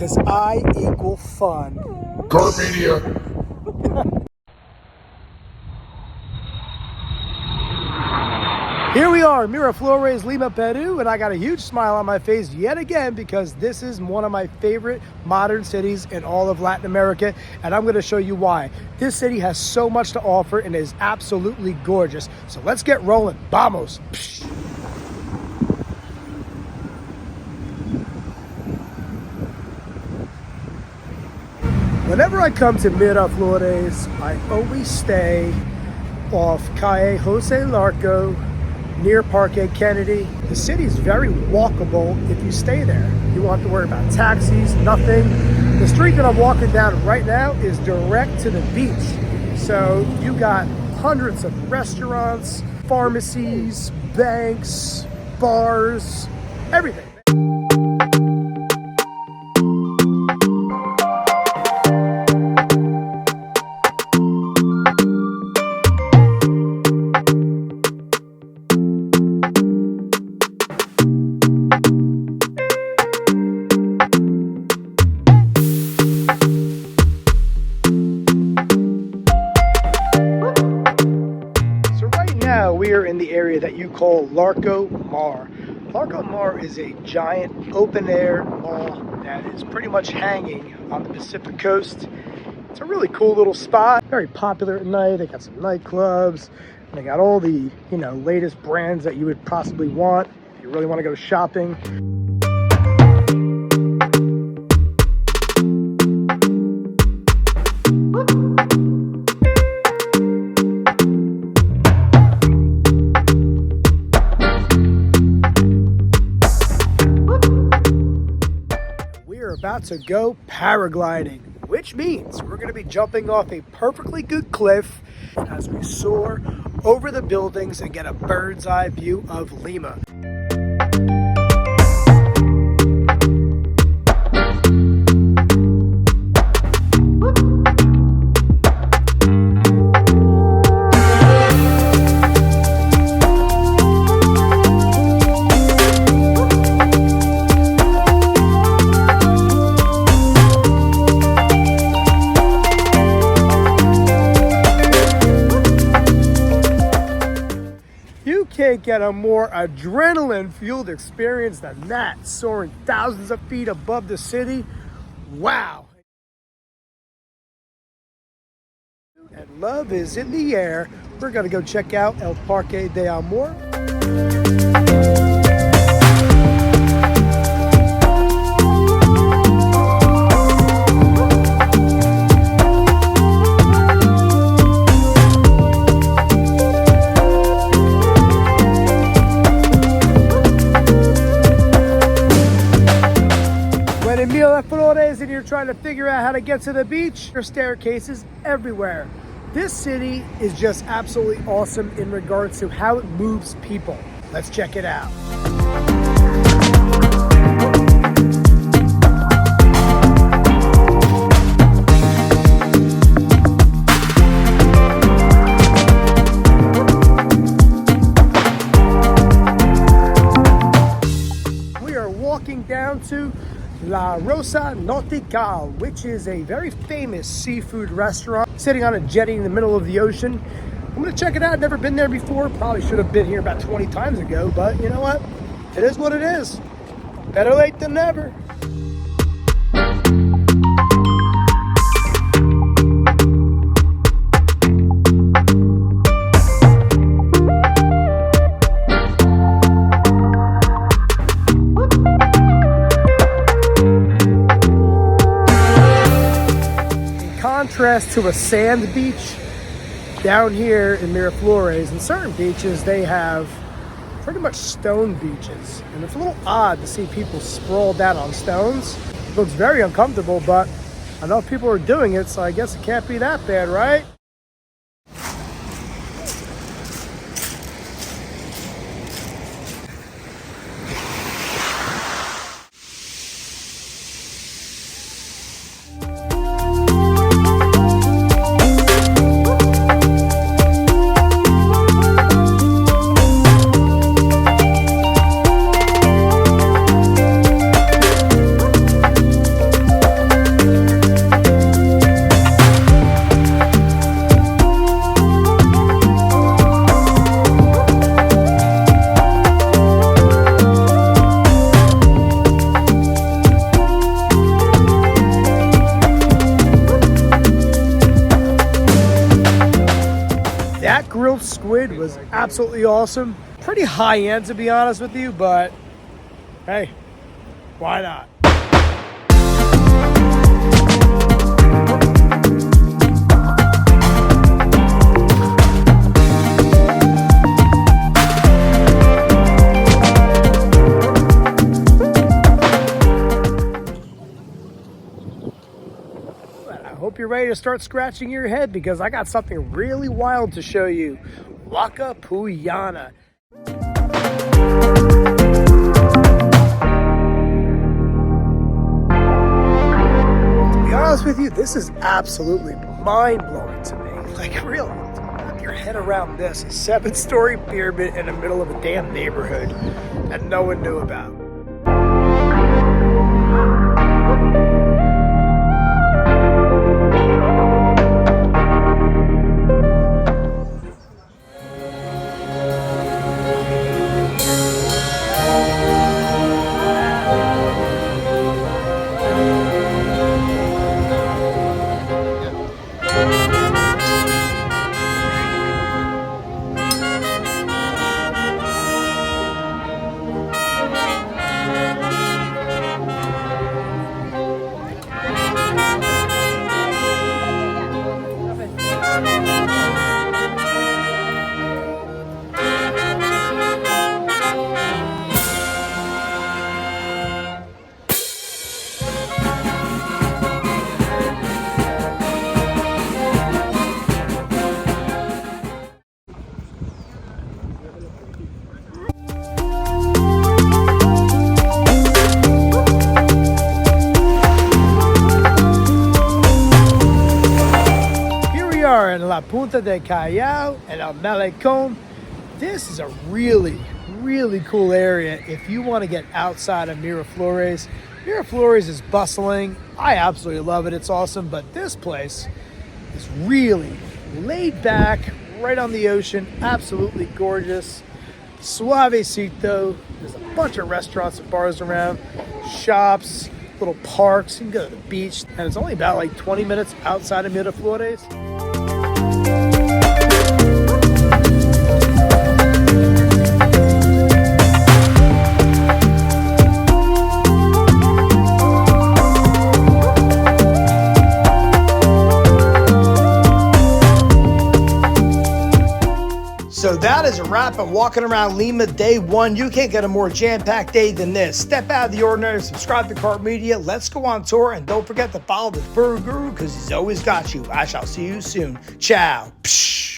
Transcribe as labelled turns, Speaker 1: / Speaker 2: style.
Speaker 1: because I equal fun.
Speaker 2: Carpedia.
Speaker 1: Here we are, Miraflores, Lima, Peru, and I got a huge smile on my face yet again because this is one of my favorite modern cities in all of Latin America, and I'm going to show you why. This city has so much to offer and is absolutely gorgeous. So let's get rolling. Vamos! Psh. Whenever I come to Miraflores, I always stay off Calle Jose Larco, near Parque Kennedy. The city is very walkable if you stay there. You won't have to worry about taxis, nothing. The street that I'm walking down right now is direct to the beach. So you got hundreds of restaurants, pharmacies, banks, bars, everything. We're in the area that you call Larco Mar. Larco Mar is a giant open-air mall that is pretty much hanging on the Pacific coast. It's a really cool little spot, very popular at night. They got some nightclubs, and they got all the, latest brands that you would possibly want if you really want to go shopping. About to go paragliding, which means we're going to be jumping off a perfectly good cliff as we soar over the buildings and get a bird's eye view of Lima. Can't get a more adrenaline-fueled experience than that, soaring thousands of feet above the city. Wow! And love is in the air. We're gonna go check out El Parque de Amor. In Miraflores, and you're trying to figure out how to get to the beach, there are staircases everywhere. This city is just absolutely awesome in regards to how it moves people. Let's check it out. We are walking down to La Rosa Nautical, which is a very famous seafood restaurant sitting on a jetty in the middle of the ocean. I'm gonna check it out. Never been there before. Probably should have been here about 20 times ago, but you know what? It is what it is. Better late than never. Contrast to a sand beach down here in Miraflores, and certain beaches they have pretty much stone beaches, and it's a little odd to see people sprawled out on stones. It looks very uncomfortable, but I know people are doing it, so I guess it can't be that bad, right? was absolutely awesome. Pretty high end, to be honest with you, but hey, why not? I hope you're ready to start scratching your head because I got something really wild to show you. Huaca Pucllana. To be honest with you, this is absolutely mind-blowing to me. Like, really, to wrap your head around this, a 7-story pyramid in the middle of a damn neighborhood that no one knew about. In La Punta de Callao and El Malecón. This is a really cool area if you want to get outside of Miraflores. Miraflores is bustling. I absolutely love it. It's awesome, but this place is really laid back, right on the ocean, absolutely gorgeous. Suavecito. There's a bunch of restaurants and bars around, shops, little parks. You can go to the beach, and it's only about like 20 minutes outside of Miraflores. So that is a wrap of Walking Around Lima Day 1. You can't get a more jam-packed day than this. Step out of the ordinary, subscribe to Karp Media. Let's go on tour, and don't forget to follow the Perú Gurú because he's always got you. I shall see you soon. Ciao. Psh.